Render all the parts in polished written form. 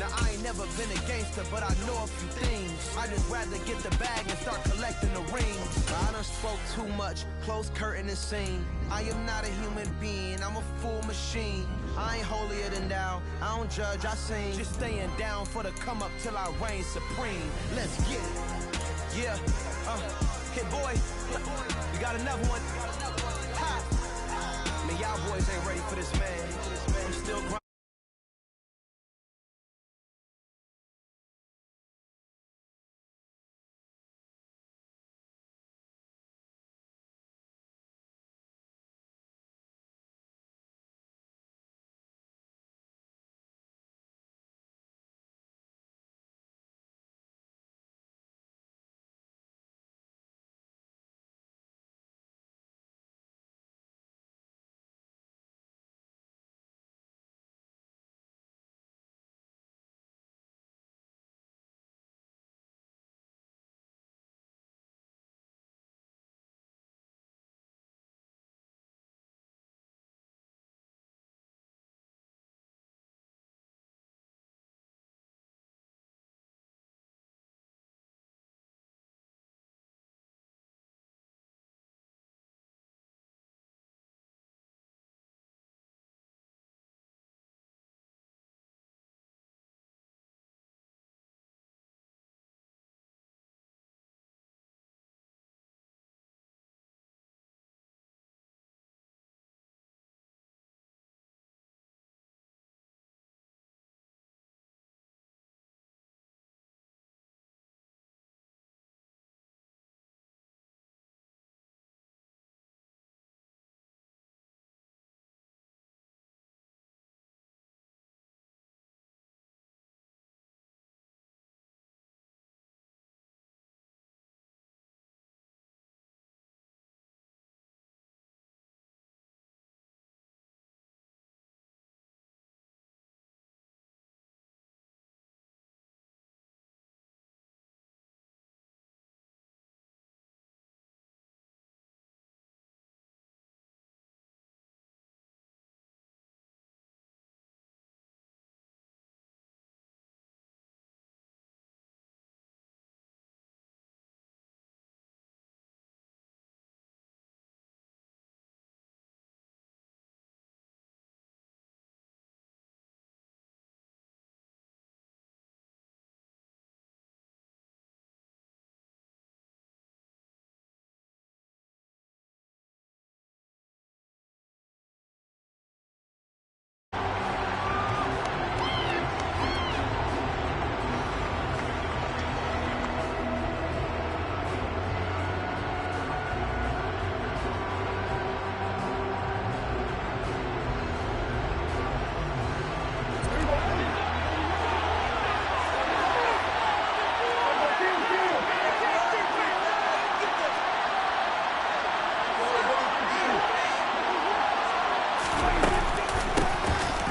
Now I ain't never been a gangster, but I know a few things. I just rather get the bag and start collecting the rings. I done spoke too much, close curtain and scene. I am not a human being, I'm a full machine. I ain't holier than thou, I don't judge, I sing. Just staying down for the come up till I reign supreme. Let's get it. Yeah, hit boy, you got another one. Ha. Man, y'all boys ain't ready for this, man. I'm still grinding.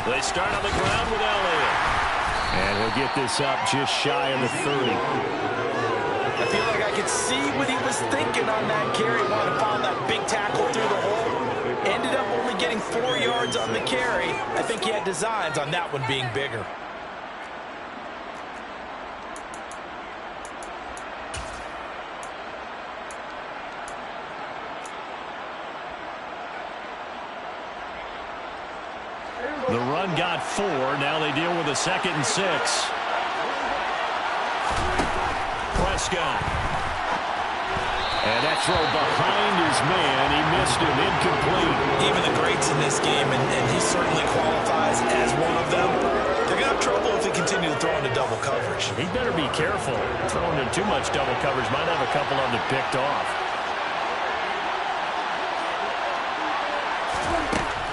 They start on the ground with Elliott. And he'll get this up just shy of the 30. I feel like I could see what he was thinking on that carry. Wanted to find that big tackle through the hole. Ended up only getting 4 yards on the carry. I think he had designs on that one being bigger. The run got 4. Now they deal with a 2nd and 6. Prescott. And that throw behind his man. He missed him. Incomplete. Even the greats in this game, and he certainly qualifies as one of them, they're going to have trouble if they continue to throw into double coverage. He better be careful. Throwing in too much double coverage might have a couple of them picked off.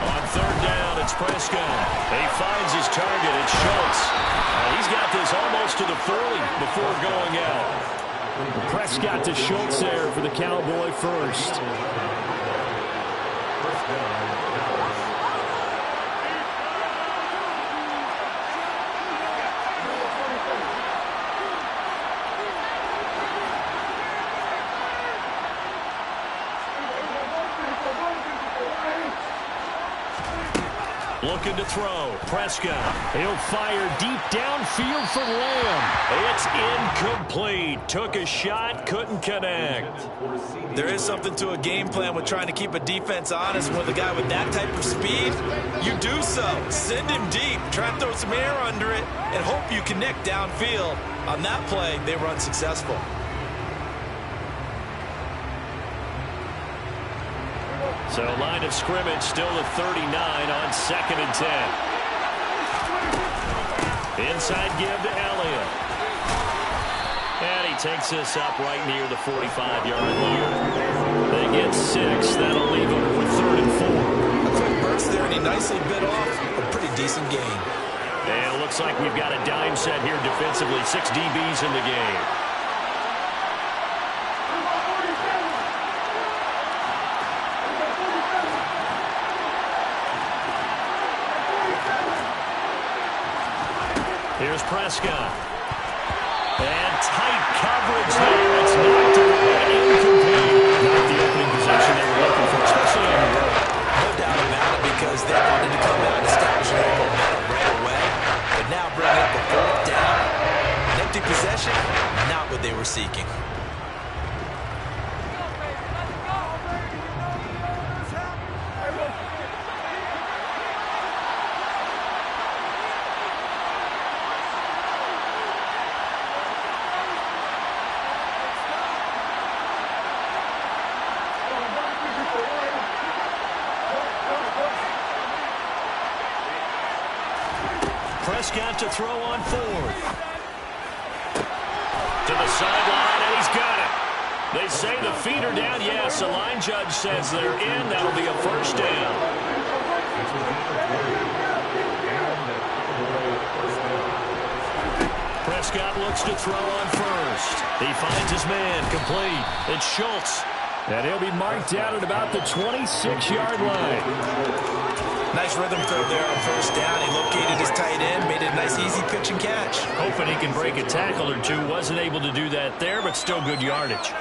On 3rd down, it's Prescott. He finds his target. It's Schultz. He's got this almost to the 40 before going out. Prescott to Schultz there for the Cowboy first. looking to throw. Prescott. He'll fire deep downfield for Lamb. It's incomplete. Took a shot, couldn't connect. There is something to a game plan with trying to keep a defense honest. With a guy with that type of speed, you do so. Send him deep. Try to throw some air under it and hope you connect downfield. On that play, they were unsuccessful. So line of scrimmage still at 39 on 2nd and 10. Inside give to Elliott. And he takes this up right near the 45-yard line. They get 6. That'll leave them with 3rd and 4. A quick burst there, and he nicely bit off a pretty decent gain. And it looks like we've got a dime set here defensively. 6 DBs in the game. Here's Prescott. And tight coverage there. It's knocked away. Incomplete. Not the opening possession they were looking for, especially on the road. No doubt about it, because they wanted to come out and establish their momentum right away. But now bringing up a 4th down. An empty possession, not what they were seeking. Prescott to throw on 4th. To the sideline, and he's got it. They say the feet are down. Yes, the line judge says they're in. That'll be a 1st down. Prescott looks to throw on 1st. He finds his man, complete. It's Schultz. And he'll be marked down at about the 26-yard line. Nice rhythm throw there on 1st down. He located his tight end, made it a nice easy pitch and catch. Hoping he can break a tackle or two. Wasn't able to do that there, but still good yardage.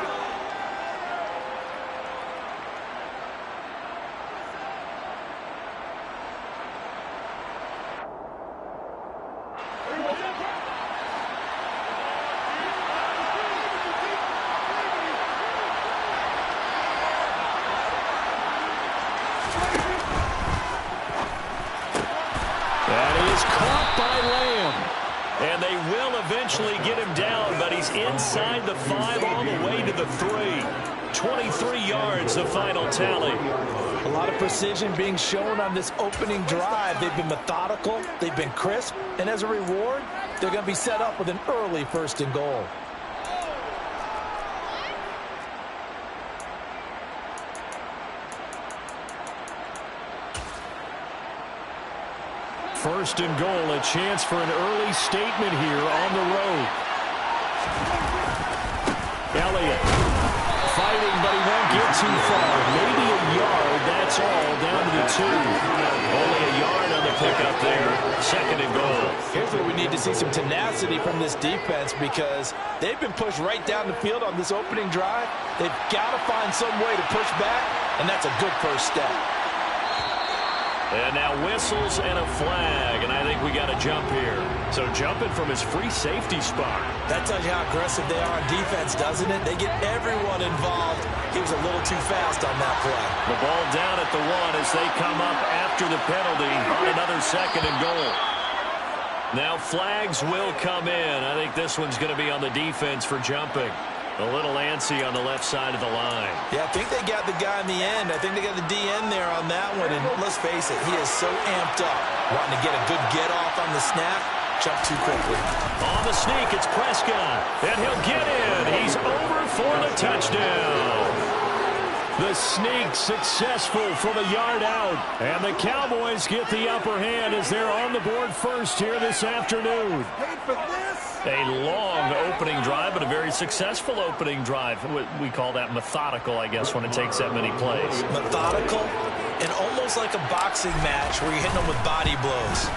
And they will eventually get him down, but he's inside the 5 all the way to the 3. 23 yards, the final tally. A lot of precision being shown on this opening drive. They've been methodical, they've been crisp, and as a reward, they're going to be set up with an early 1st and goal. First and goal, a chance for an early statement here on the road. Elliott fighting, but he won't get too far. Maybe a yard, that's all, down to the 2. Only a yard on the pickup there. 2nd and goal. Here's where we need to see some tenacity from this defense, because they've been pushed right down the field on this opening drive. They've got to find some way to push back, and that's a good 1st step. And now whistles and a flag, and I think we got a jump here. So jumping from his free safety spot. That tells you how aggressive they are on defense, doesn't it? They get everyone involved. He was a little too fast on that play. The ball down at the 1 as they come up after the penalty on another 2nd and goal. Now flags will come in. I think this one's going to be on the defense for jumping. A little antsy on the left side of the line. Yeah, I think they got the guy in the end. I think they got the DN there on that one. And let's face it, he is so amped up. Wanting to get a good get off on the snap. Jump too quickly. On the sneak, it's Prescott. And he'll get in. He's over for the touchdown. The sneak successful from a yard out. And the Cowboys get the upper hand as they're on the board first here this afternoon. A long opening drive, but a very successful opening drive. We call that methodical, I guess, when it takes that many plays. Methodical and almost like a boxing match where you're hitting them with body blows.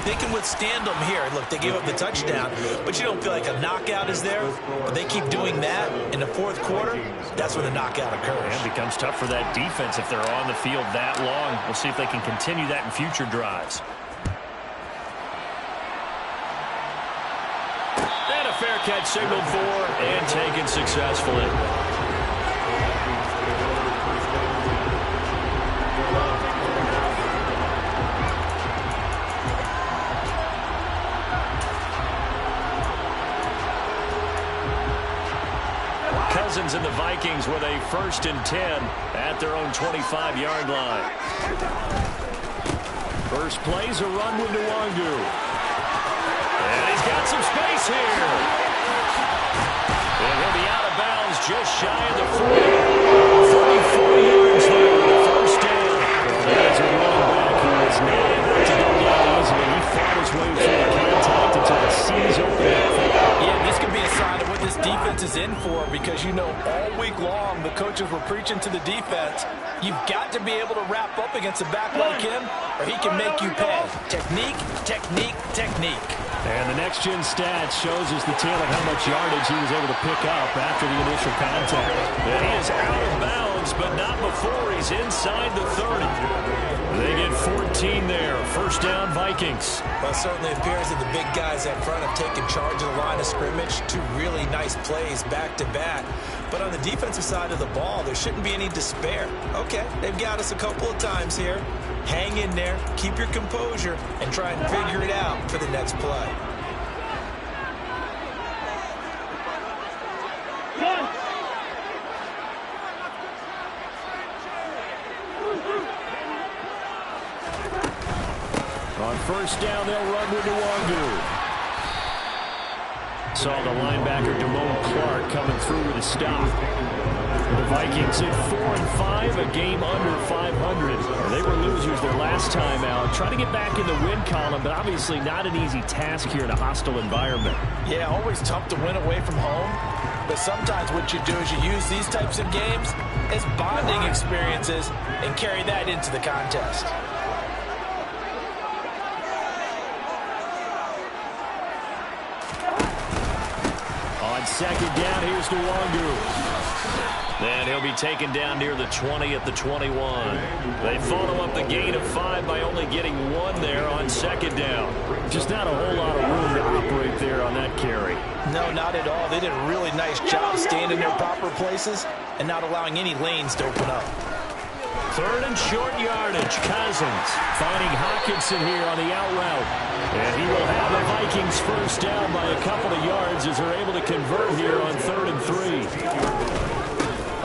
they can withstand them here. Look, they gave up the touchdown, but you don't feel like a knockout is there. But they keep doing that in the fourth quarter. That's when the knockout occurs. And it becomes tough for that defense if they're on the field that long. We'll see if they can continue that in future drives. And a fair catch signaled for and taken successfully. And the Vikings with a 1st and 10 at their own 25-yard line. First play's a run with Nwangu. And he's got some space here. And he'll be out of bounds just shy of the 40. 34 yards there with a 1st down. There's a running back who is not able to go down easily. He fought his way through the contact until the seas opened. Yeah, this could be a sign of what this defense is in for, because you know all week long the coaches were preaching to the defense, you've got to be able to wrap up against a back like him or he can make you pay. Technique, technique, technique. And the next-gen stat shows us the tale of how much yardage he was able to pick up after the initial contact. And he is out of bounds, but not before he's inside the 30. They get 14 there. 1st down, Vikings. Well, it certainly appears that the big guys up front have taken charge of the line of scrimmage. 2 really nice plays back-to-back. But on the defensive side of the ball, there shouldn't be any despair. Okay, they've got us a couple of times here. Hang in there, keep your composure, and try and figure it out for the next play. On 1st down, they'll run with Nwangu. Saw the linebacker, Damone Clark, coming through with a stop. The Vikings at 4-5, a game under 500. They were losers their last time out. Trying to get back in the win column, but obviously not an easy task here in a hostile environment. Yeah, always tough to win away from home. But sometimes what you do is you use these types of games as bonding experiences and carry that into the contest. On 2nd down, here's Nwangu. And he'll be taken down near the 20 at the 21. They follow up the gain of 5 by only getting 1 there on 2nd down. Just not a whole lot of room to operate there on that carry. No, not at all. They did a really nice job staying in their proper places and not allowing any lanes to open up. 3rd and short yardage. Cousins finding Hawkinson here on the out route. And he will have the Vikings 1st down by a couple of yards as they're able to convert here on 3rd and 3.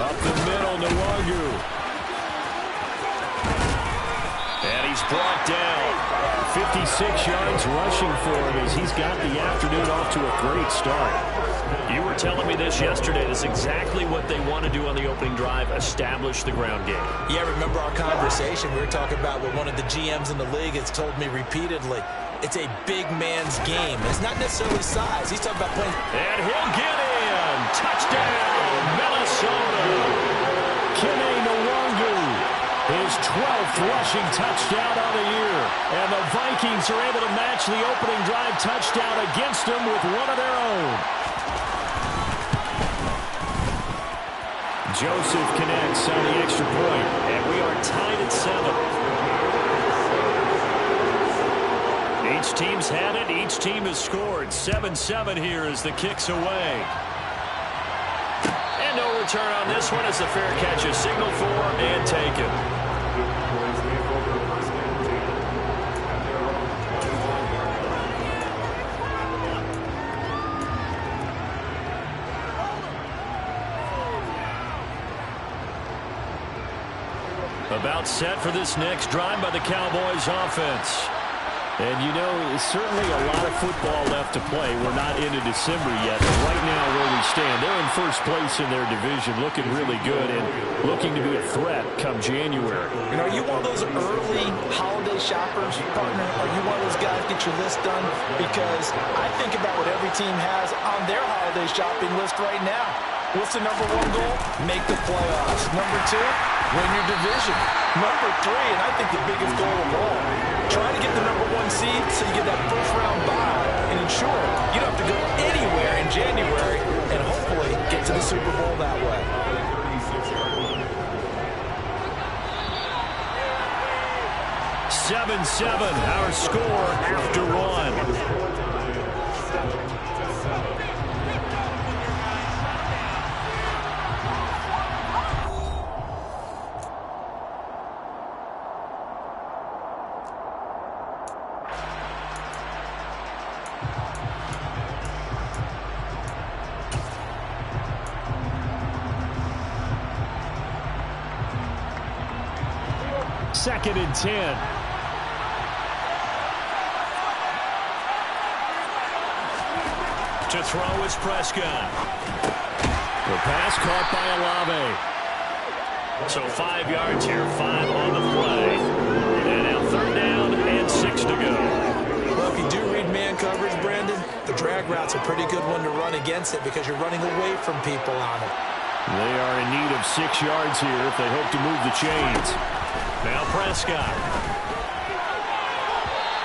Up the middle, Nwangu. And he's brought down. 56 yards rushing for him as he's got the afternoon off to a great start. You were telling me this yesterday. That's exactly what they want to do on the opening drive, establish the ground game. Yeah, remember our conversation? We were talking about what one of the GMs in the league has told me repeatedly. It's a big man's game. It's not necessarily size. He's talking about playing. And he'll get in. Touchdown, Minnesota. Kene Nwangu, his 12th rushing touchdown of the year. And the Vikings are able to match the opening drive touchdown against them with one of their own. Joseph connects on the extra point, and we are tied at 7. Each team's had it. Each team has scored. 7-7 here as the kick's away. And no return on this one as the fair catch is signaled for and taken. About set for this next drive by the Cowboys offense. And, you know, certainly a lot of football left to play. We're not into December yet. But right now where we stand, they're in 1st place in their division, looking really good and looking to be a threat come January. And are you one of those early holiday shoppers, partner? Are you one of those guys get your list done? Because I think about what every team has on their holiday shopping list right now. What's the #1 goal? Make the playoffs. #2, Win your division. Number 3, and I think the biggest goal of all, trying to get the number 1 seed so you get that first-round bye and ensure you don't have to go anywhere in January and hopefully get to the Super Bowl that way. 7-7, our score after 1. Second and 10. To throw is Prescott. The pass caught by Olave. So 5 yards here, 5 on the play. And now 3rd down and 6 to go. Well, if you do read man coverage, Brandon, the drag route's a pretty good one to run against it because you're running away from people on it. They are in need of 6 yards here if they hope to move the chains. Now Prescott.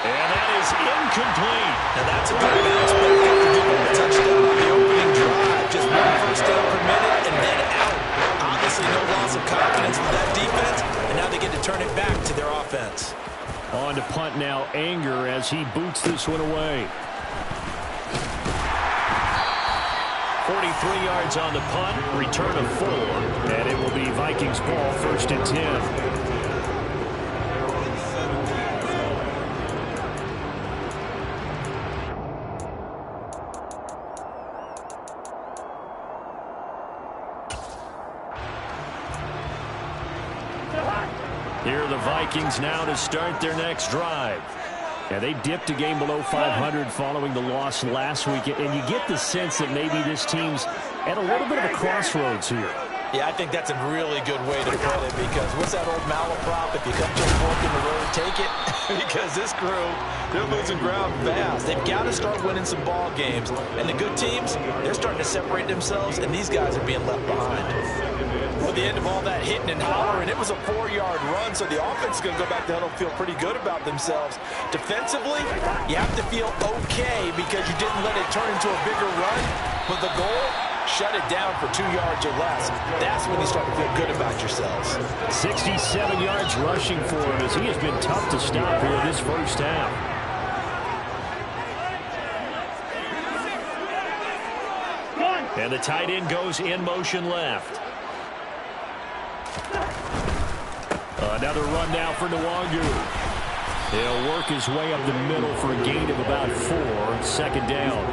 And that is incomplete. Now that's a good bounce back after giving a touchdown on the opening drive. Just 1 first down per minute and then out. Obviously no loss of confidence with that defense, and now they get to turn it back to their offense. On to punt now, Anger as he boots this one away. 43 yards on the punt, return of 4, and it will be Vikings ball, 1st and 10. Here are the Vikings now to start their next drive. And they dipped a game below 500 following the loss last week. And you get the sense that maybe this team's at a little bit of a crossroads here. Yeah, I think that's a really good way to put it because what's that old malaprop? If you come to a fork in the road, take it. Because this crew, they're losing ground fast. They've got to start winning some ball games. And the good teams, they're starting to separate themselves, and these guys are being left behind. Well, the end of all that hitting and hollering, it was a 4-yard run, so the offense is going to go back to huddle, feel pretty good about themselves. Defensively, you have to feel okay because you didn't let it turn into a bigger run. But the goal, shut it down for 2 yards or less. That's when you start to feel good about yourselves. 67 yards rushing for him as he has been tough to stop here this first half. And the tight end goes in motion left. Another run now for Nwangu. He'll work his way up the middle for a gain of about 4. 2nd down.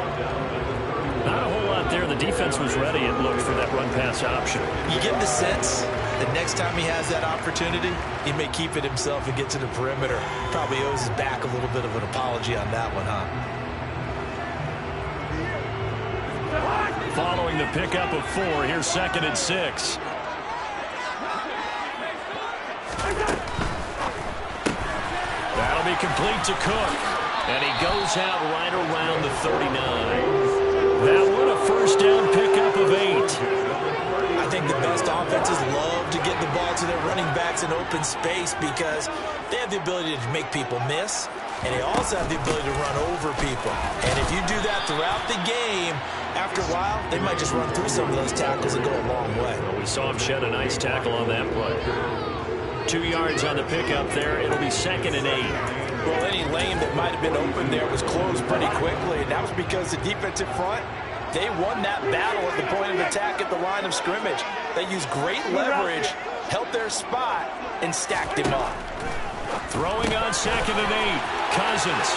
Not a whole lot there. The defense was ready, it looked, for that run-pass option. You get the sense that next time he has that opportunity, he may keep it himself and get to the perimeter. Probably owes his back a little bit of an apology on that one, huh? Following the pickup of 4, here's 2nd and 6. That'll be complete to Cook. And he goes out right around the 39. That one a first down pickup of 8. I think the best offenses love to get the ball to their running backs in open space because they have the ability to make people miss, and they also have the ability to run over people. And if you do that throughout the game, after a while, they might just run through some of those tackles and go a long way. Well, we saw him shed a nice tackle on that play. 2 yards on the pickup there. It'll be 2nd and 8. Well, any lane that might have been open there was closed pretty quickly, and that was because the defensive front, they won that battle at the point of attack at the line of scrimmage. They used great leverage, held their spot, and stacked him up. Throwing on 2nd and 8. Cousins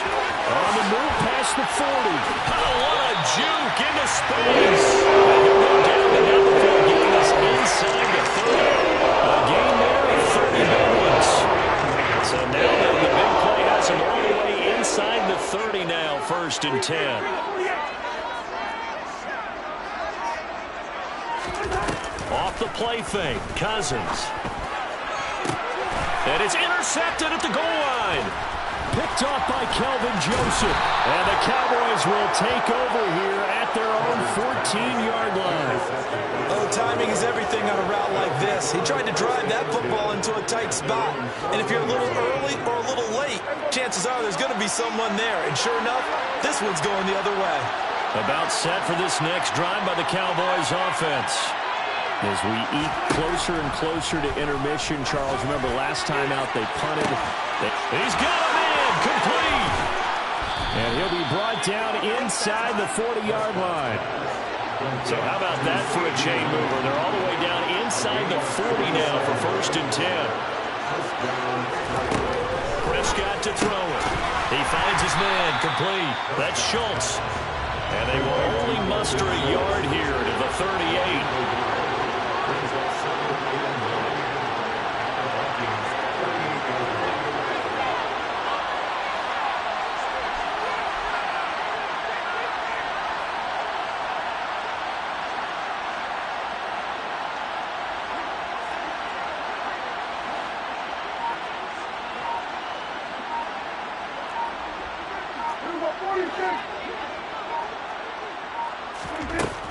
on the move past the 40. Oh, what a juke into space. He'll go down the field, getting us inside the 30. A gain there of 30 yards. So now the big play has him all the way inside the 30 now, 1st and 10. Off the play fake, Cousins. And it's intercepted at the goal line. picked off by Kelvin Joseph. And the Cowboys will take over here at their own 14-yard line. Oh, timing is everything on a route like this. He tried to drive that football into a tight spot. And if you're a little early or a little late, chances are there's going to be someone there. And sure enough, this one's going the other way. About set for this next drive by the Cowboys offense. As we eat closer and closer to intermission, Charles, remember last time out they punted. He's got a man complete. And he'll be brought down inside the 40-yard line. So how about that for a chain mover? They're all the way down inside the 40 now for 1st and 10. Prescott to throw it. He finds his man complete. That's Schultz. And they will only muster a yard here to the 38.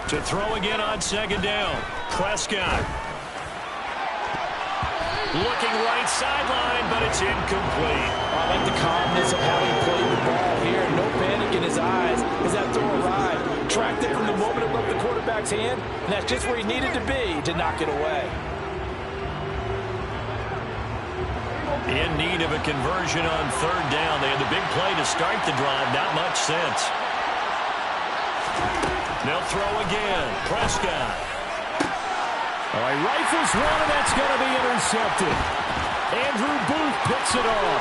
To throw again on 2nd down. Prescott. Looking right sideline, but it's incomplete. I like the calmness of how he played the ball here. No panic in his eyes as that throw arrived. Tracked it from the moment it left the quarterback's hand, and that's just where he needed to be to knock it away. In need of a conversion on 3rd down. They had the big play to start the drive. Not much sense. They'll throw again. Prescott. All right, rifles one, and that's going to be intercepted. Andrew Booth picks it off.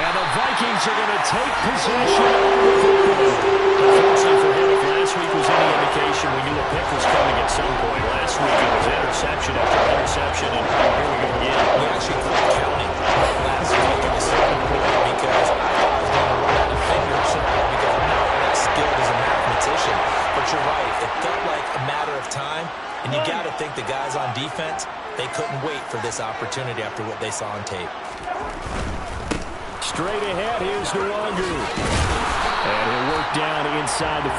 And the Vikings are going to take possession of the football. Unfortunately for him, if last week was any indication, we knew a pick was coming at some point. Last week it was interception after interception, and here we go again. We actually quit counting last week in the second quarter because I thought I was going to run out of fingers because I'm not that skilled as a mathematician. But you're right, it felt like a matter of time, and you got to think the guys on defense, they couldn't wait for this opportunity after what they saw on tape. Straight ahead, here's Nwangu. And he'll work down inside the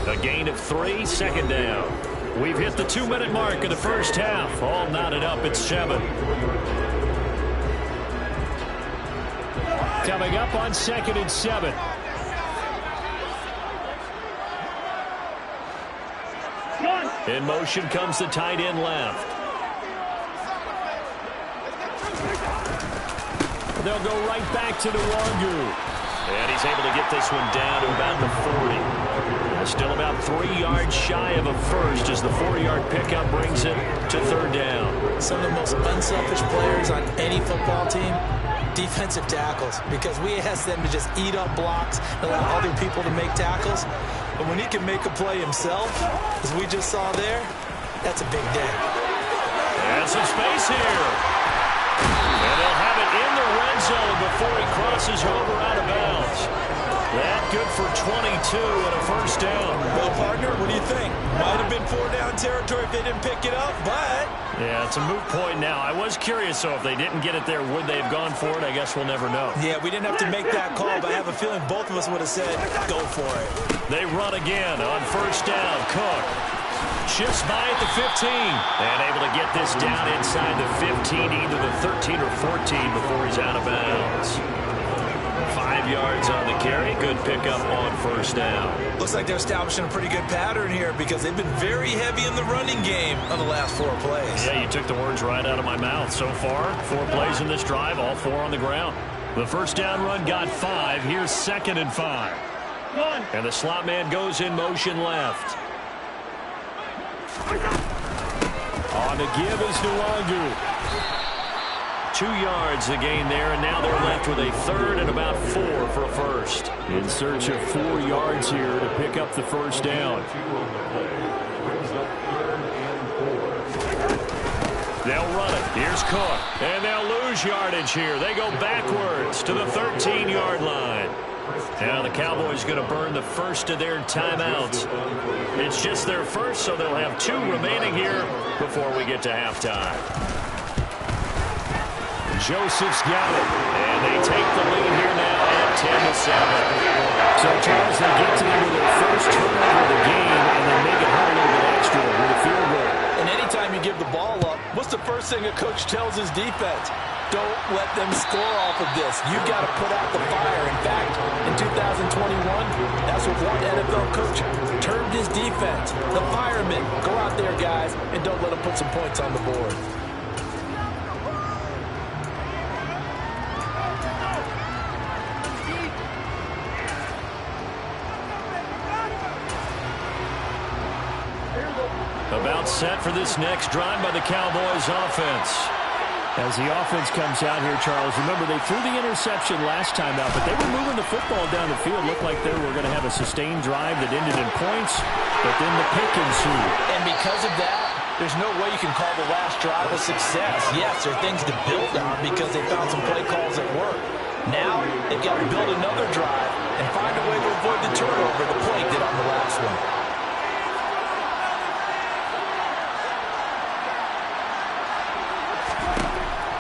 45. A gain of 3, 2nd down. We've hit the 2-minute mark of the first half. All knotted up at 7. Coming up on 2nd and 7. In motion comes the tight end left. They'll go right back to Nwangu. And he's able to get this one down to about the 40. Still about 3 yards shy of a first as the 4-yard pickup brings it to 3rd down. Some of the most unselfish players on any football team, defensive tackles, because we ask them to just eat up blocks and allow other people to make tackles. But when he can make a play himself, as we just saw there, that's a big day. And some space here. And they'll have it in the red zone before he crosses over out of bounds. That good for 22 and a 1st down. Well, partner, what do you think? Might have been 4-down territory if they didn't pick it up, but... Yeah, it's a moot point now. I was curious, so if they didn't get it there, would they have gone for it? I guess we'll never know. Yeah, we didn't have to make that call, but I have a feeling both of us would have said, go for it. They run again on 1st down. Cook shifts by at the 15 and able to get this down inside the 15, either the 13 or 14 before he's out of bounds. 5 yards on the carry. Good pickup on 1st down. Looks like they're establishing a pretty good pattern here because they've been very heavy in the running game on the last 4 plays. Yeah, you took the words right out of my mouth. So far, 4 plays in this drive, all 4 on the ground. The 1st down run got 5. Here's 2nd and 5. And the slot man goes in motion left. On the give is Nwangu. 2 yards the gain there, and now they're left with a 3rd and about 4 for a first. In search of 4 yards here to pick up the 1st down. They'll run it. Here's Cook. And they'll lose yardage here. They go backwards to the 13-yard line. Now the Cowboys going to burn the first of their timeouts. It's just their first, so they'll have 2 remaining here before we get to halftime. Joseph's got it. And they take the lead here now at 10-7. So, Charles, they get to them with their first turnover of the game, and they make it hard a little bit extra with a field goal. And anytime you give the ball up, what's the first thing a coach tells his defense? Don't let them score off of this. You've got to put out the fire. In fact, in 2021, that's what one NFL coach termed his defense. The firemen. Go out there, guys, and don't let them put some points on the board. About set for this next drive by the Cowboys offense. As the offense comes out here, Charles, remember they threw the interception last time out, but they were moving the football down the field. Looked like they were going to have a sustained drive that ended in points, but then the pick ensued. And because of that, there's no way you can call the last drive a success. Yes, there are things to build on because they found some play calls that work. Now they've got to build another drive and find a way to avoid the turnover the play did on the last one.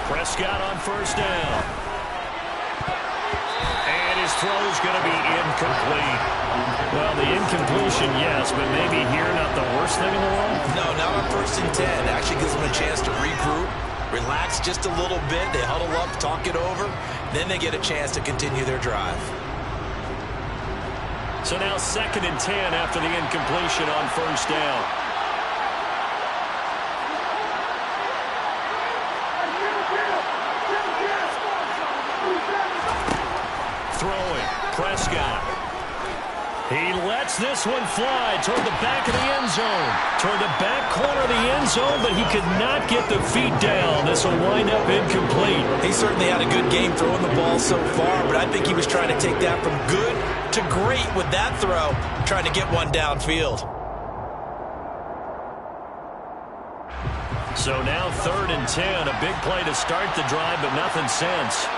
Prescott on first down. And his throw is going to be incomplete. Well, the incompletion, yes, but maybe here not the worst thing in the world? No, not on 1st and 10. Actually gives them a chance to regroup, relax just a little bit. They huddle up, talk it over. Then they get a chance to continue their drive. So now 2nd and 10 after the incompletion on first down. Throwing, Prescott. He lets this one fly toward the back of the end zone. Toward the back corner of the end zone, but he could not get the feet down. This will wind up incomplete. He certainly had a good game throwing the ball so far, but I think he was trying to take that from good to great with that throw, trying to get one downfield. So now 3rd and 10, a big play to start the drive, but nothing since.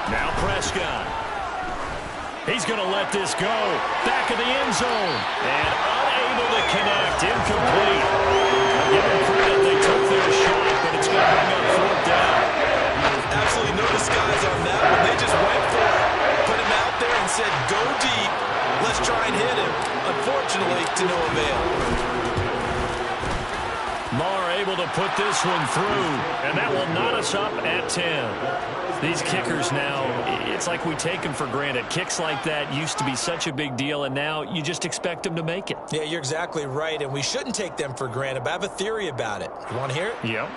Now Prescott. He's going to let this go. Back of the end zone. And unable to connect. Incomplete. Give them credit. They took their shot, but it's going to bring up 4th down. Absolutely no disguise on that one. They just went for it. Put him out there and said, go deep. Let's try and hit him. Unfortunately, to no avail. Marr able to put this one through, and that will knot us up at 10. These kickers now, it's like we take them for granted. Kicks like that used to be such a big deal, and now you just expect them to make it. Yeah, you're exactly right, and we shouldn't take them for granted, but I have a theory about it. You want to hear it? Yep.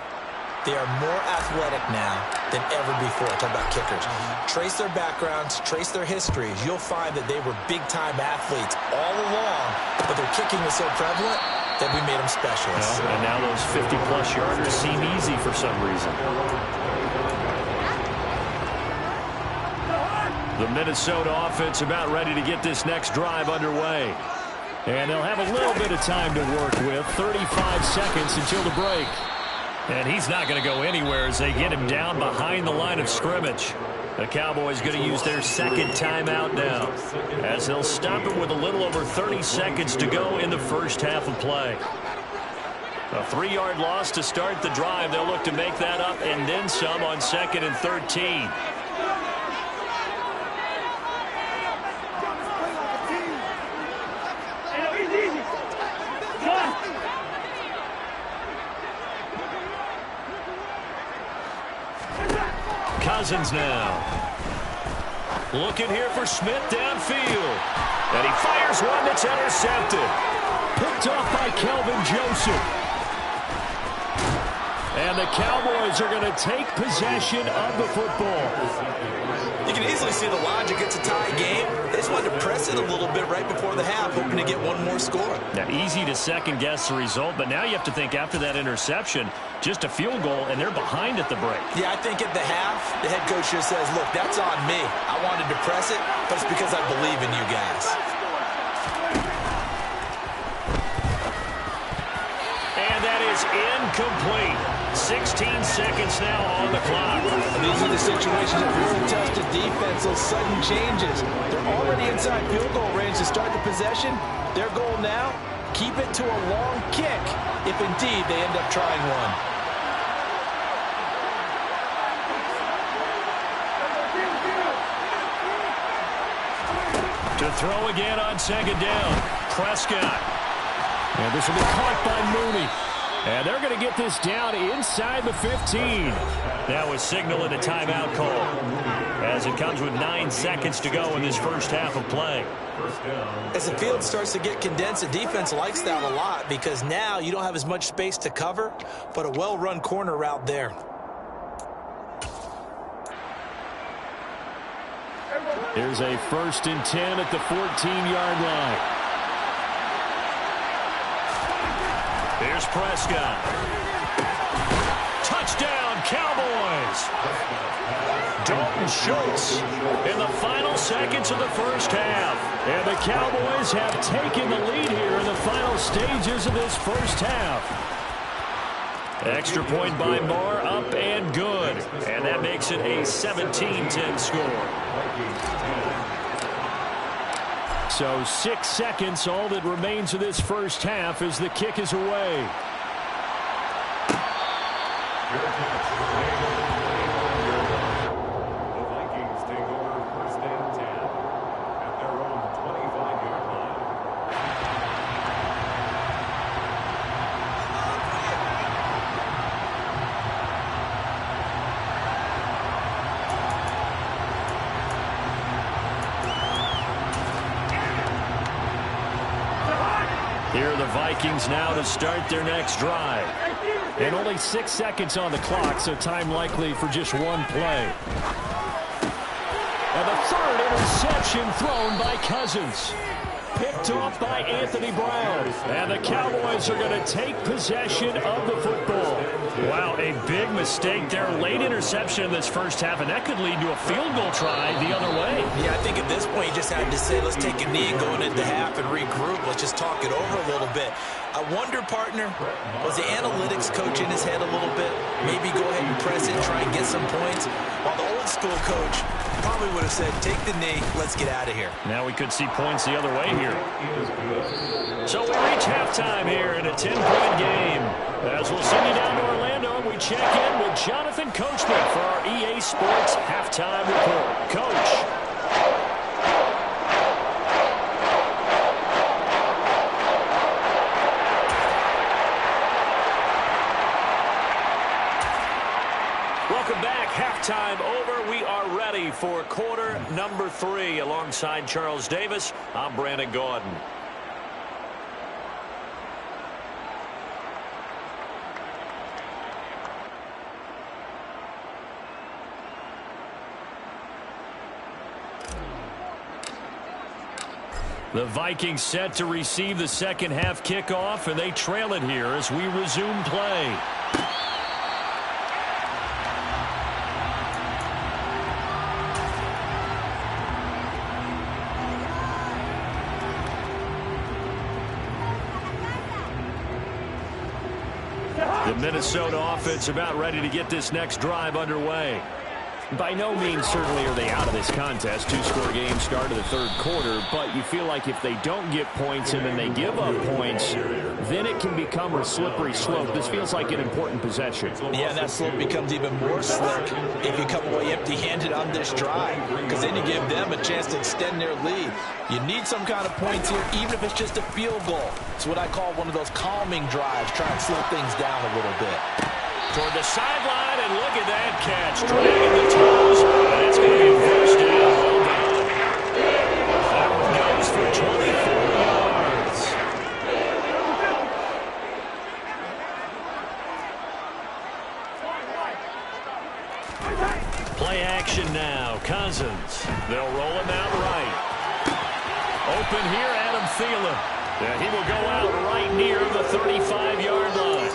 They are more athletic now than ever before. Talk about kickers. Trace their backgrounds, trace their histories. You'll find that they were big-time athletes all along, but their kicking was so prevalent that we made them specialists. And now those 50-plus yarders seem easy for some reason. The Minnesota offense about ready to get this next drive underway. And they'll have a little bit of time to work with. 35 seconds until the break. And he's not going to go anywhere as they get him down behind the line of scrimmage. The Cowboys going to use their 2nd timeout now, as they'll stop it with a little over 30 seconds to go in the first half of play. A 3-yard loss to start the drive. They'll look to make that up and then some on 2nd and 13. Cousins now. Looking here for Smith downfield. And he fires one that's intercepted. Picked off by Kelvin Joseph. And the Cowboys are going to take possession of the football. You can easily see the logic. It's a tie game. They just wanted to press it a little bit right before the half, hoping to get one more score. Now, easy to second-guess the result, but now you have to think after that interception, just a field goal, and they're behind at the break. Yeah, I think at the half, the head coach just says, look, that's on me. I wanted to press it, but it's because I believe in you guys. And that is incomplete. 16 seconds now on the clock. These are the situations that really test the defense, those sudden changes. They're already inside field goal range to start the possession. Their goal now, keep it to a long kick, if indeed they end up trying one. To throw again on second down. Prescott. And this will be caught by Mooney. And they're going to get this down inside the 15. That was signaling a timeout call, as it comes with 9 seconds to go in this first half of play. As the field starts to get condensed, the defense likes that a lot because now you don't have as much space to cover, but a well-run corner route there. Here's a 1st and 10 at the 14-yard line. Here's Prescott. Touchdown, Cowboys. Dalton Schultz in the final seconds of the first half. And the Cowboys have taken the lead here in the final stages of this first half. Extra point by Marr, up and good. And that makes it a 17-10 score. So 6 seconds, all that remains of this first half as the kick is away. The Vikings take over 1st and 10 at their own 25-yard line. Here are the Vikings now to start their next drive. And only 6 seconds on the clock, so time likely for just one play. And the 3rd interception thrown by Cousins. Picked off by Anthony Brown. And the Cowboys are going to take possession of the football. Wow, a big mistake there. Late interception in this first half, and that could lead to a field goal try the other way. Yeah, I think at this point you just had to say, let's take a knee going into half and regroup. Let's just talk it over a little bit. I wonder, partner, was the analytics coach in his head a little bit? Maybe go ahead and press it, try and get some points. While the old school coach probably would have said, take the knee, let's get out of here. Now we could see points the other way here. So we reach halftime here in a 10-point game. As we'll send you down to Orlando, we check in with Jonathan Coachman for our EA Sports Halftime Report. Coach. Welcome back. Halftime over. We are ready for quarter number 3. Alongside Charles Davis, I'm Brandon Gaudin. The Vikings set to receive the second half kickoff, and they trail it here as we resume play. The Minnesota offense about ready to get this next drive underway. By no means certainly are they out of this contest. 2-score game start of the 3rd quarter, but you feel like if they don't get points and then they give up points, then it can become a slippery slope. This feels like an important possession. Yeah, and that slope becomes even more slick if you come away empty-handed on this drive, because then you give them a chance to extend their lead. You need some kind of points here, even if it's just a field goal. It's what I call one of those calming drives, try and slow things down a little bit. Toward the sideline, and look at that catch. Dragging the toes. That's going to be a first down. Well done. That one goes for 24 yards. Play action now. Cousins. They'll roll him out right. Open here, Adam Thielen. Yeah, he will go out right near the 35-yard line.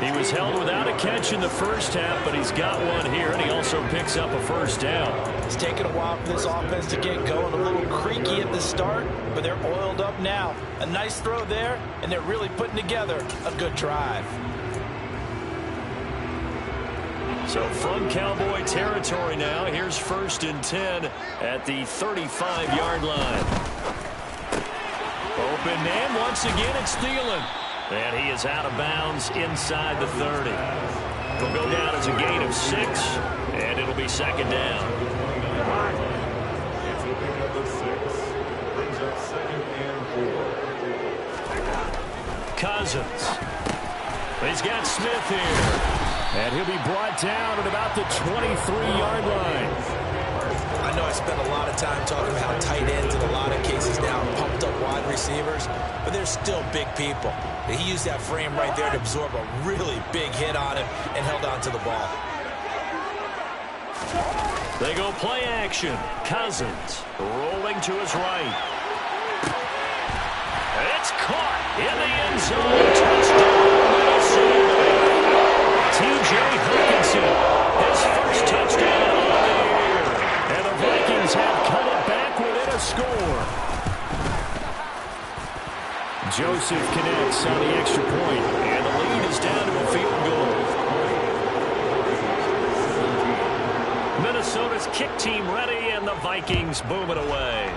He was held without a catch in the first half, but he's got one here, and he also picks up a first down. It's taken a while for this offense to get going. A little creaky at the start, but they're oiled up now. A nice throw there, and they're really putting together a good drive. So from Cowboy territory now, here's 1st and 10 at the 35-yard line. Open man, once again it's Thielen. And he is out of bounds inside the 30. He'll go down as a gain of 6, and it'll be 2nd down. It's a pick up of 6. Brings up 2nd and 4. Cousins. He's got Smith here. And he'll be brought down at about the 23-yard line. I know I spent a lot of time talking about how tight ends in a lot of cases now are pumped up wide receivers, but they're still big people. He used that frame right there to absorb a really big hit on him and held on to the ball. They go play action. Cousins rolling to his right. It's caught in the end zone. Touchdown, Minnesota. T.J. Hawkinson, his first touchdown of the year. And the Vikings have cut it back within a score. Joseph connects on the extra point, and the lead is down to a field goal. Minnesota's kick team ready, and the Vikings boom it away.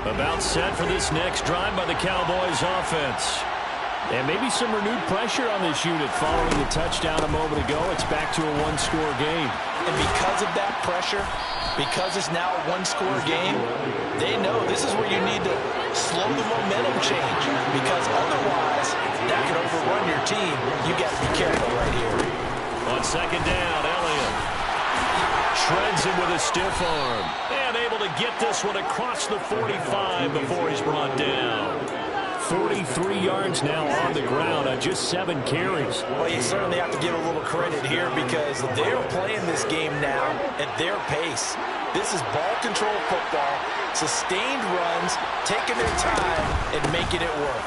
About set for this next drive by the Cowboys offense. And maybe some renewed pressure on this unit following the touchdown a moment ago. It's back to a one-score game. And because of that pressure, because it's now a one-score game, they know this is where you need to slow the momentum change. Because otherwise, that could overrun your team. You got to be careful right here. On 2nd down, Elliott shreds him with a stiff arm. And able to get this one across the 45 before he's brought down. 43 yards now on the ground on just 7 carries. Well, you certainly have to give a little credit here because they're playing this game now at their pace. This is ball control football, sustained runs, taking their time and making it work.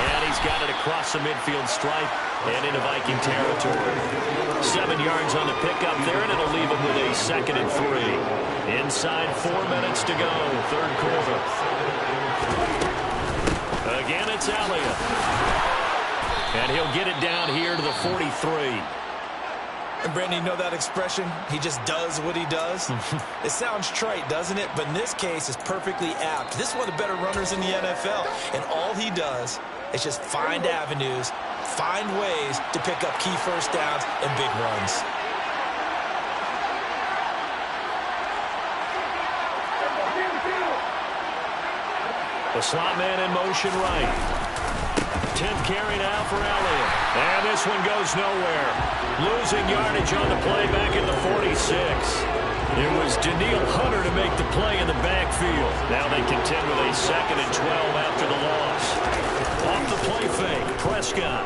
And he's got it across the midfield stripe and into Viking territory. 7 yards on the pickup there, and it'll leave him with a 2nd and 3. Inside 4 minutes to go, 3rd quarter. Again, it's Elliott. And he'll get it down here to the 43. And Brandon, you know that expression? He just does what he does. It sounds trite, doesn't it? But in this case, it's perfectly apt. This is one of the better runners in the NFL. And all he does is just find avenues, find ways to pick up key first downs and big runs. The slot man in motion right. 10th carry now for Elliott. And this one goes nowhere. Losing yardage on the play back at the 46. It was Danielle Hunter to make the play in the backfield. Now they contend with a 2nd and 12 after the loss. Off the play fake, Prescott.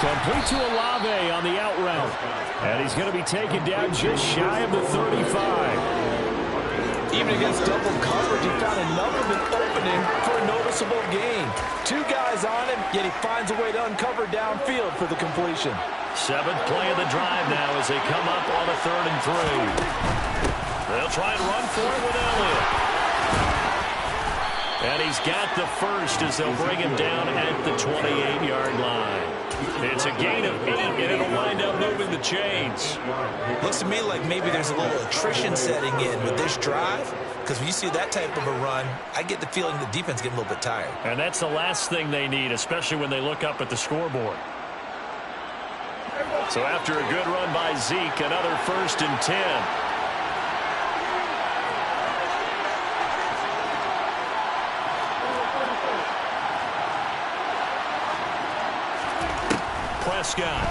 Complete to Olave on the out route. And he's going to be taken down just shy of the 35. Even against double coverage, he found enough of an opening for a noticeable gain. 2 guys on him, yet he finds a way to uncover downfield for the completion. 7th play of the drive now as they come up on a 3rd and 3. They'll try and run for it with Elliott. And he's got the first as they'll bring him down at the 28-yard line. It's a gain of 8, and it'll wind up moving the chains. Looks to me like maybe there's a little attrition setting in with this drive, because when you see that type of a run, I get the feeling the defense getting a little bit tired. And that's the last thing they need, especially when they look up at the scoreboard. So after a good run by Zeke, another 1st and 10. Prescott.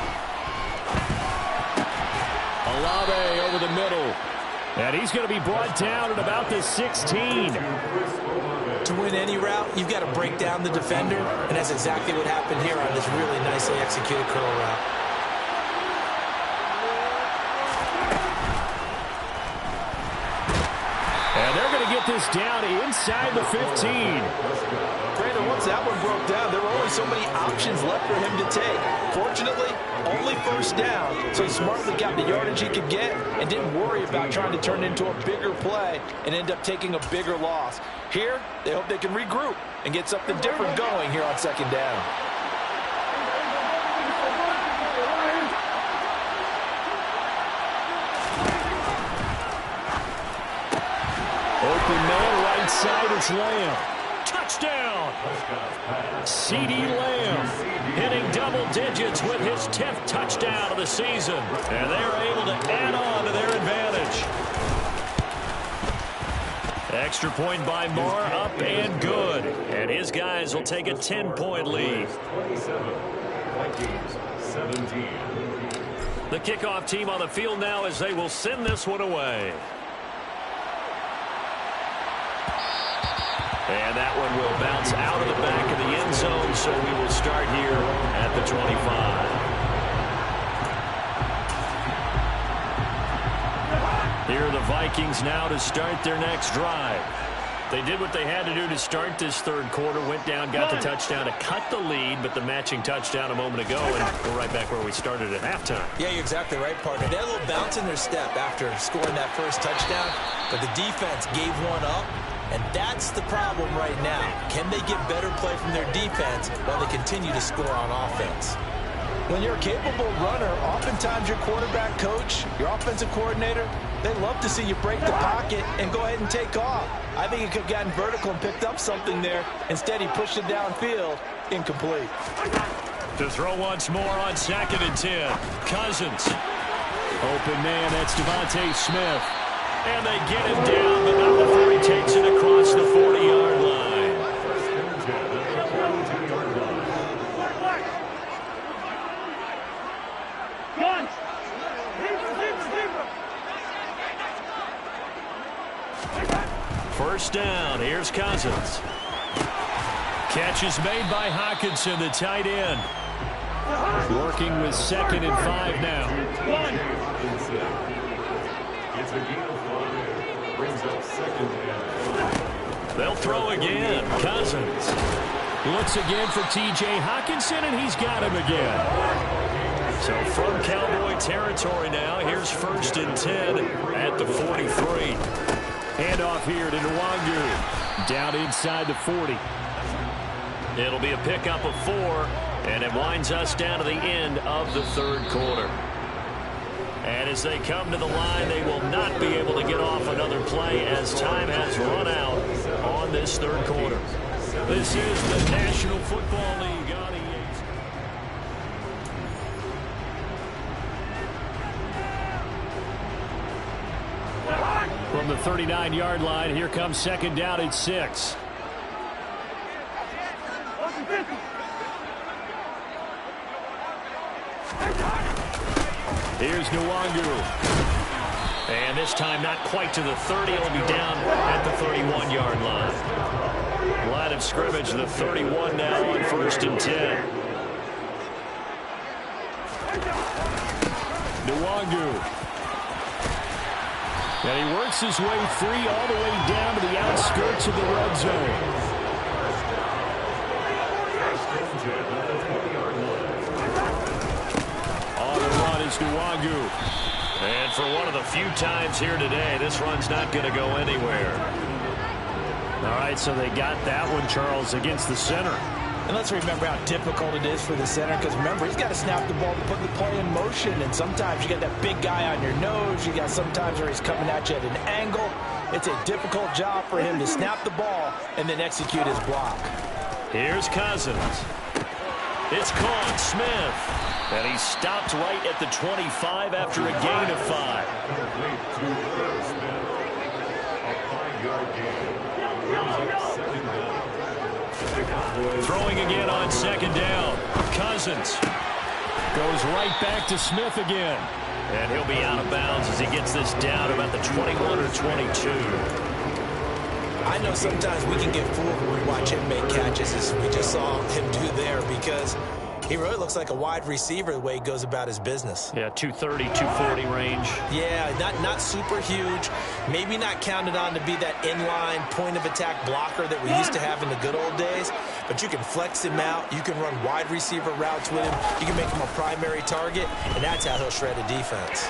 Olave over the middle. And he's going to be brought down at about the 16. To win any route, you've got to break down the defender, and that's exactly what happened here on this really nicely executed curl route. And they're going to get get this down inside the 15. Brandon, once that one broke down, there were only so many options left for him to take. Fortunately, only first down, so he smartly got the yardage he could get and didn't worry about trying to turn it into a bigger play and end up taking a bigger loss. Here, they hope they can regroup and get something different going here on second down. Open man, right side, it's Lamb. Touchdown! CeeDee Lamb hitting double digits with his 10th touchdown of the season. And they're able to add on to their advantage. Extra point by Moore, up and good. And his guys will take a 10-point lead. 27, Vikings 17. The kickoff team on the field now as they will send this one away. And that one will bounce out of the back of the end zone, so we will start here at the 25. Here are the Vikings now to start their next drive. They did what they had to do to start this third quarter, went down, got the touchdown to cut the lead, but the matching touchdown a moment ago, and we're right back where we started at halftime. Yeah, you're exactly right, partner. They had a little bounce in their step after scoring that first touchdown, but the defense gave one up. And that's the problem right now. Can they get better play from their defense while they continue to score on offense? When you're a capable runner, oftentimes your quarterback coach, your offensive coordinator, they love to see you break the pocket and go ahead and take off. I think he could have gotten vertical and picked up something there. Instead, he pushed it downfield. Incomplete. To throw once more on 2nd and 10. Cousins. Open man, that's Devontae Smith. And they get him down, but not before he takes it across the 40-yard line. First down, here's Cousins. Catch is made by Hockenson, the tight end. Working with 2nd and 5 now. It's a gain of 5. Brings up 2nd and 5. They'll throw again. Cousins. Looks again for T.J. Hockenson, and he's got him again. So from Cowboy territory now, here's 1st and 10 at the 43. Handoff here to Nwangu. Down inside the 40. It'll be a pickup of 4, and it winds us down to the end of the third quarter. And as they come to the line, they will not be able to get off another play as time has run out on this third quarter. This is the National Football League on EA. From the 39-yard line, here comes 2nd down at 6. Here's Nwangu. And this time not quite to the 30. It'll be down at the 31-yard line. Line of scrimmage, the 31 now on 1st and 10. Nwangu. And he works his way free all the way down to the outskirts of the red zone. On the run is Nwangu. And for one of the few times here today, this run's not going to go anywhere. All right, so they got that one, Charles, against the center. And let's remember how difficult it is for the center, because remember, he's got to snap the ball to put the play in motion, and sometimes you got that big guy on your nose. You got sometimes where he's coming at you at an angle. It's a difficult job for him to snap the ball and then execute his block. Here's Cousins. It's caught, Smith. And he stopped right at the 25 after a gain of 5. Throwing again on 2nd down. Cousins goes right back to Smith again. And he'll be out of bounds as he gets this down about the 21 or 22. I know sometimes we can get fooled when we watch him make catches, as we just saw him do there, because He really looks like a wide receiver the way he goes about his business. Yeah, 230, 240 range. Yeah, not super huge. Maybe not counted on to be that inline point-of-attack blocker that we used to have in the good old days. But you can flex him out. You can run wide receiver routes with him. You can make him a primary target, and that's how he'll shred a defense.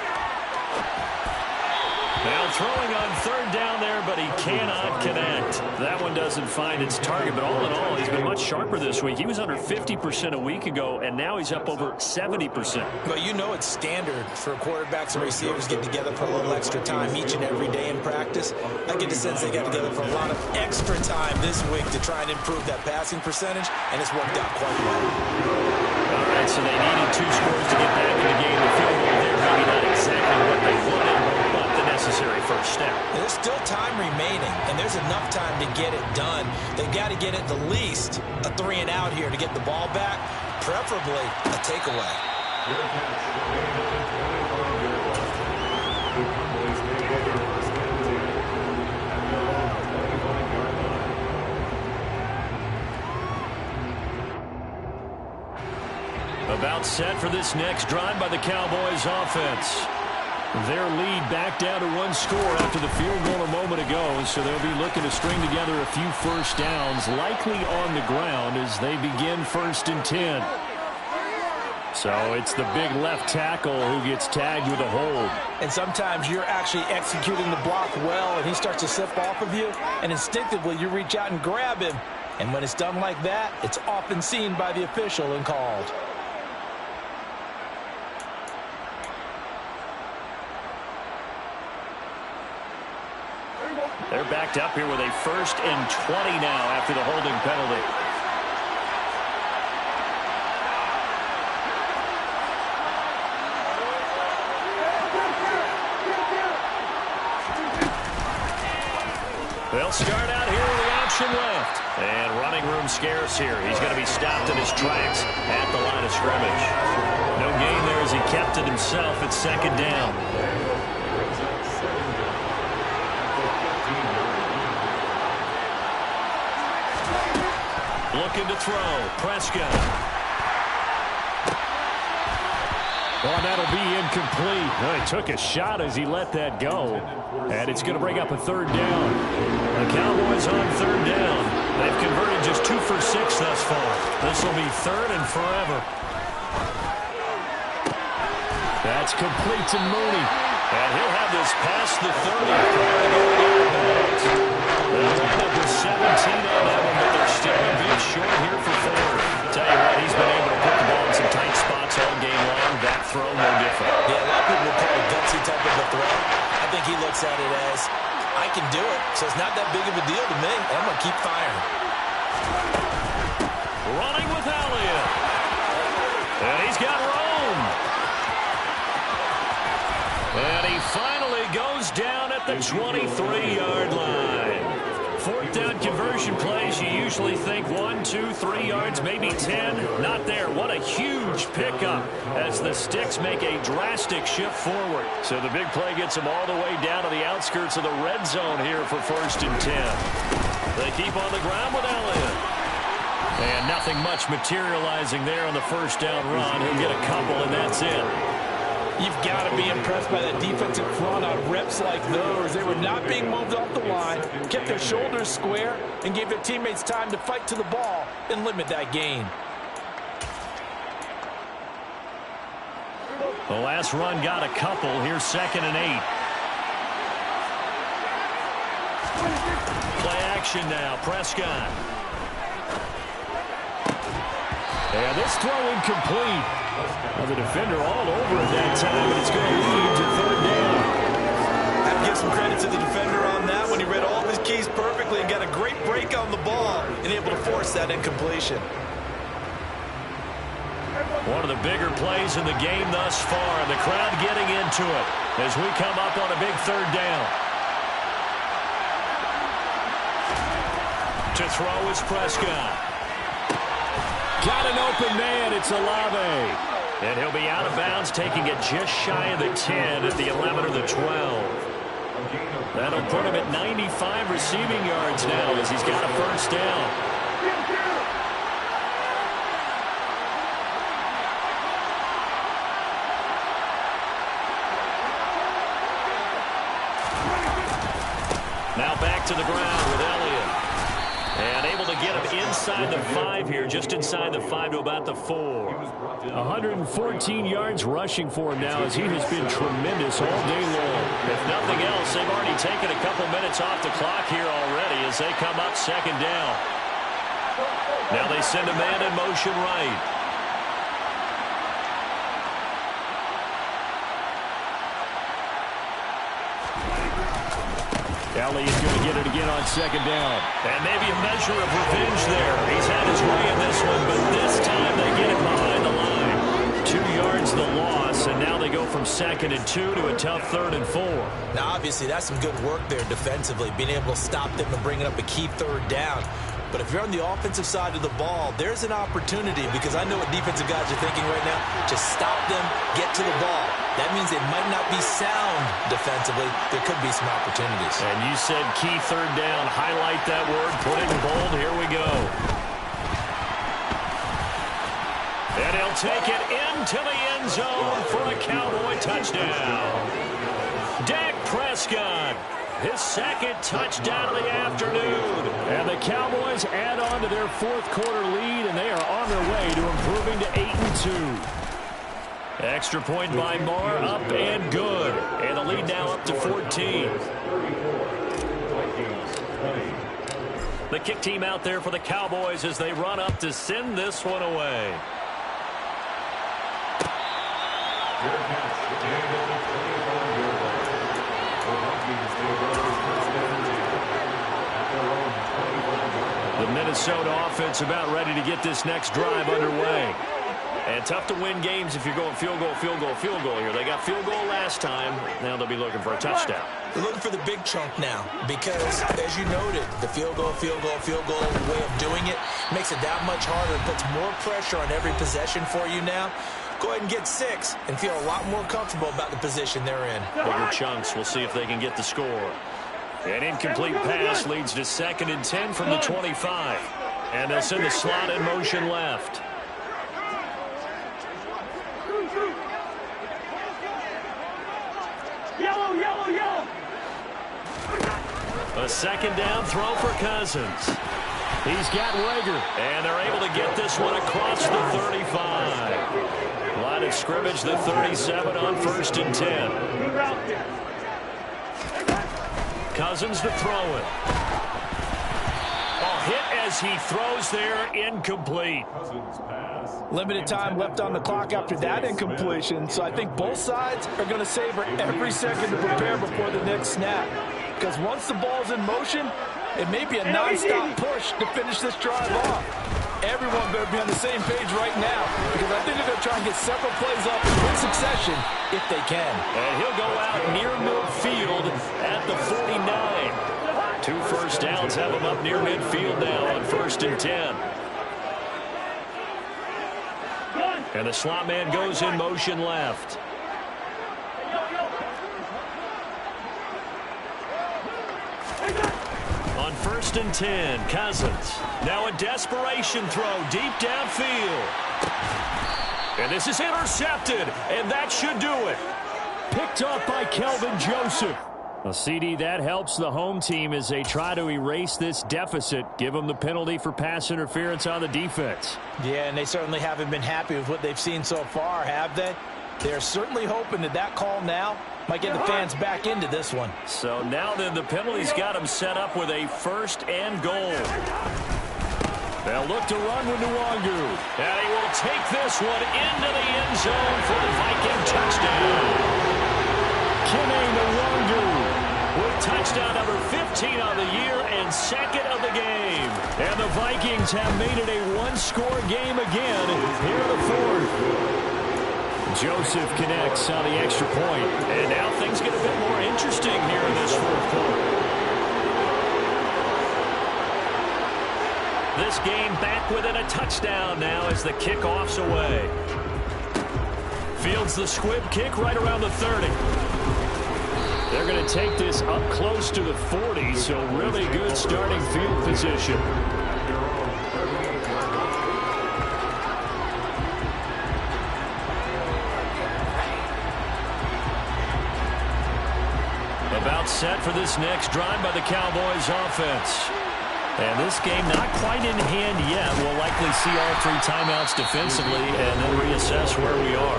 Now throwing on third down there, but he cannot connect. That one doesn't find its target, but all in all, he's been much sharper this week. He was under 50% a week ago, and now he's up over 70%. But you know it's standard for quarterbacks and receivers getting together for a little extra time each and every day in practice. I get the sense they got together for a lot of extra time this week to try and improve that passing percentage, and it's worked out quite well. All right, so they needed 2 scores to get back in the game. The field goal there, maybe not exactly what they wanted, but the necessary first step. There's still time remaining, and there's enough time to get it done. They've got to get at the least a 3-and-out here to get the ball back, preferably a takeaway. About set for this next drive by the Cowboys offense. Their lead back down to 1 score after the field goal a moment ago, so they'll be looking to string together a few first downs, likely on the ground as they begin 1st and 10. So it's the big left tackle who gets tagged with a hold. And sometimes you're actually executing the block well, and he starts to slip off of you, and instinctively you reach out and grab him. And when it's done like that, it's often seen by the official and called. They're backed up here with a 1st and 20 now after the holding penalty. They'll start out here with the option left. And running room scarce here. He's going to be stopped in his tracks at the line of scrimmage. No gain there as he kept it himself at 2nd down. Looking to throw. Prescott. Well, that'll be incomplete. Well, he took a shot as he let that go. And it's going to bring up a 3rd down. The Cowboys on 3rd down. They've converted just 2 for 6 thus far. This will be 3rd and forever. That's complete to Mooney. And he'll have this past the 30 prior to going out of bounds. They'll wind up with 17 on that one, but they're still a bit short here for Ford. Tell you what, he's been able to put the ball in some tight spots all game long. That throw, no different. Yeah, a lot of people will call it a gutsy type of a throw. I think he looks at it as, I can do it, so it's not that big of a deal to me, and I'm going to keep firing. Running with Elliott. And he's got Rome. And he finally goes down at the 23-yard line. 4th down conversion plays, you usually think 1, 2, 3 yards, maybe 10. Not there. What a huge pickup as the Sticks make a drastic shift forward. So the big play gets them all the way down to the outskirts of the red zone here for 1st and 10. They keep on the ground with Elliott. And nothing much materializing there on the 1st down run. He'll get a couple, and that's it. You've got to be impressed by that defensive front on reps like those. They were not being moved off the line, kept their shoulders square, and gave their teammates time to fight to the ball and limit that gain. The last run got a couple. Here's 2nd and 8. Play action now. Prescott. And this throw incomplete. Well, the defender all over at that time, and it's going to lead to 3rd down. I have to give some credit to the defender on that when he read all of his keys perfectly and got a great break on the ball and able to force that incompletion. One of the bigger plays in the game thus far, and the crowd getting into it as we come up on a big 3rd down. To throw is Prescott. Got an open man. It's Olave. And he'll be out of bounds, taking it just shy of the 10 at the 11 or the 12. That'll put him at 95 receiving yards now as he's got a 1st down. to the ground with Elliott. And able to get him inside the 5 here, just inside the 5 to about the 4. 114 yards rushing for him now as he has been tremendous all day long. If nothing else, they've already taken a couple minutes off the clock here already as they come up second down. Now they send a man in motion right. Elliott's going to get it again on second down. And maybe a measure of revenge there. He's had his way in this one, but this time they get it behind the line. 2 yards the loss, and now they go from 2nd and 2 to a tough 3rd and 4. Now, obviously, that's some good work there defensively, being able to stop them and bringing up a key 3rd down. But if you're on the offensive side of the ball, there's an opportunity, because I know what defensive guys are thinking right now. Just stop them, get to the ball. That means they might not be sound defensively. There could be some opportunities. And you said key 3rd down. Highlight that word. Put it in bold. Here we go. And he'll take it into the end zone for a Cowboy touchdown. Dak Prescott, his 2nd touchdown of the afternoon. And the Cowboys add on to their 4th quarter lead, and they are on their way to improving to 8-2. Extra point by Moore, up and good. And the lead now up to 14. The kick team out there for the Cowboys as they run up to send this one away. The Minnesota offense about ready to get this next drive underway. And tough to win games if you're going field goal, field goal, field goal here. They got field goal last time. Now they'll be looking for a touchdown. They're looking for the big chunk now because, as you noted, the field goal way of doing it makes it that much harder and puts more pressure on every possession for you now. Go ahead and get 6 and feel a lot more comfortable about the position they're in. Bigger chunks. We'll see if they can get the score. An incomplete pass leads to 2nd and 10 from the 25. And they'll send the slot in motion left. A 2nd down throw for Cousins. He's got Rager. And they're able to get this one across the 35. Line of scrimmage, the 37 on 1st and 10. Cousins to throw it. A hit as he throws there, incomplete. Limited time left on the clock after that incompletion, so I think both sides are going to savor every second to prepare before the next snap. Because once the ball's in motion, it may be a non-stop push to finish this drive off. Everyone better be on the same page right now, because I think they're going to try and get several plays off in quick succession if they can. And he'll go out near midfield at the 49. 2 first downs have him up near midfield now on 1st and 10. And the slot man goes in motion left. On 1st and 10, Cousins. Now a desperation throw deep downfield. And this is intercepted, and that should do it. Picked off by Kelvin Joseph. A CD that helps the home team as they try to erase this deficit. Give them the penalty for pass interference on the defense. Yeah, and they certainly haven't been happy with what they've seen so far, have they? They're certainly hoping that that call now might get the fans back into this one. So now then the penalty's got them set up with a 1st and goal. They'll look to run with Nwangu. And he will take this one into the end zone for the Viking touchdown. Kene Nwangu with touchdown number 15 on the year and 2nd of the game. And the Vikings have made it a 1-score game again here in the 4th. Joseph connects on the extra point. And now things get a bit more interesting here in this 4th quarter. This game back within a touchdown now as the kickoff's away. Fields the squib kick right around the 30. They're going to take this up close to the 40, so really good starting field position. About set for this next drive by the Cowboys offense. And this game not quite in hand yet. We'll likely see all 3 timeouts defensively and then reassess where we are.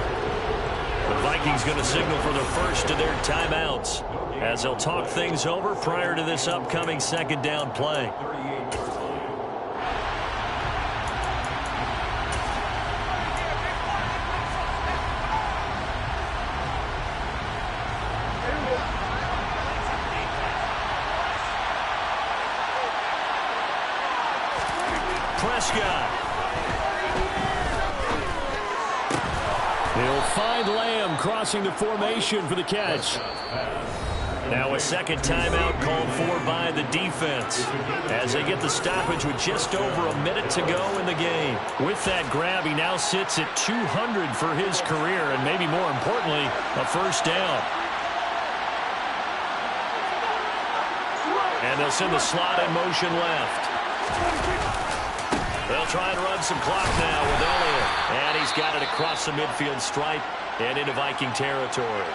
The Vikings going to signal for the first of their timeouts as they'll talk things over prior to this upcoming second down play. Prescott. He'll find Lamb crossing the formation for the catch. Now a second timeout called for by the defense as they get the stoppage with just over a minute to go in the game. With that grab, he now sits at 200 for his career and maybe more importantly, a first down. And they'll send the slot in motion left. They'll try and run some clock now with Elliott. And he's got it across the midfield stripe and into Viking territory.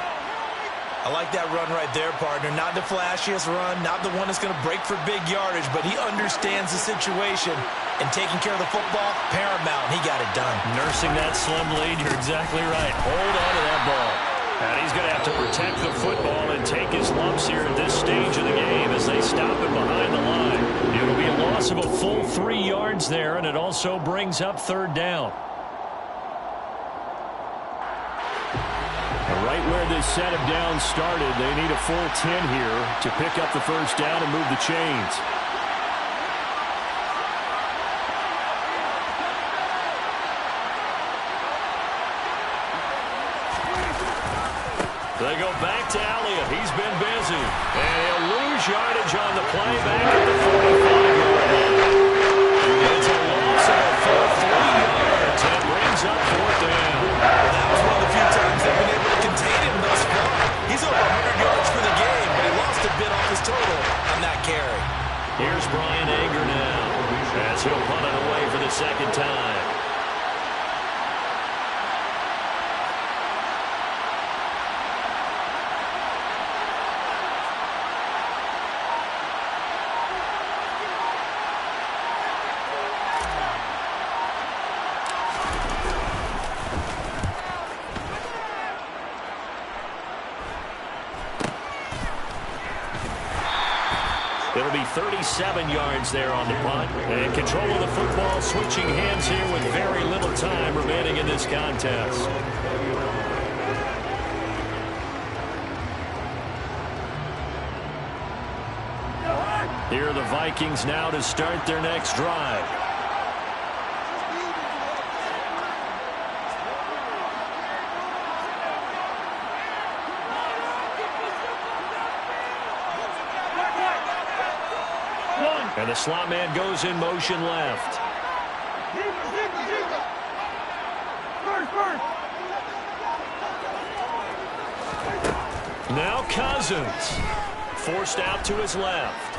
I like that run right there, partner. Not the flashiest run, not the one that's going to break for big yardage, but he understands the situation. And taking care of the football, paramount. He got it done. Nursing that slim lead, you're exactly right. Hold on to that ball. And he's going to have to protect the football and take his lumps here at this stage of the game as they stop him behind the line. It'll be a loss of a full 3 yards there, and it also brings up third down. Right where this set of downs started, they need a full 10 here to pick up the first down and move the chains. They go back to Elliott. He's been busy. And he'll lose yardage on the play back at the 45-yard line. It's a loss of a full 3 yards, and it brings up fourth down. That was one of the few times they've been able to contain him thus far. He's over 100 yards for the game, but he lost a bit off his total on that carry. Here's Brian Anger now as he'll punt it away for the second time. It'll be 37 yards there on the punt. And control of the football switching hands here with very little time remaining in this contest. Here are the Vikings now to start their next drive. And the slot man goes in motion left. Now Cousins. Forced out to his left.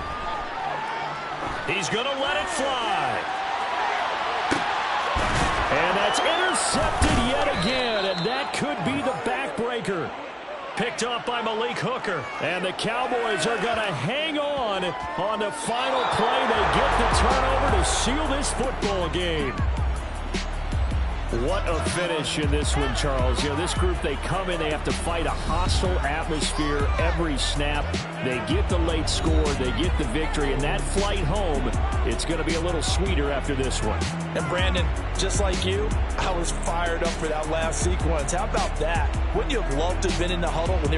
He's going to let it fly. And that's intercepted yet again, and that could be the backbreaker. Picked up by Malik Hooker. And the Cowboys are going to hang on the final play. They get the turnover to seal this football game. What a finish in this one, Charles. You know, this group, they come in, they have to fight a hostile atmosphere every snap. They get the late score, they get the victory, and that flight home, it's going to be a little sweeter after this one. And Brandon, just like you, I was fired up for that last sequence. How about that? Wouldn't you have loved to have been in the huddle when they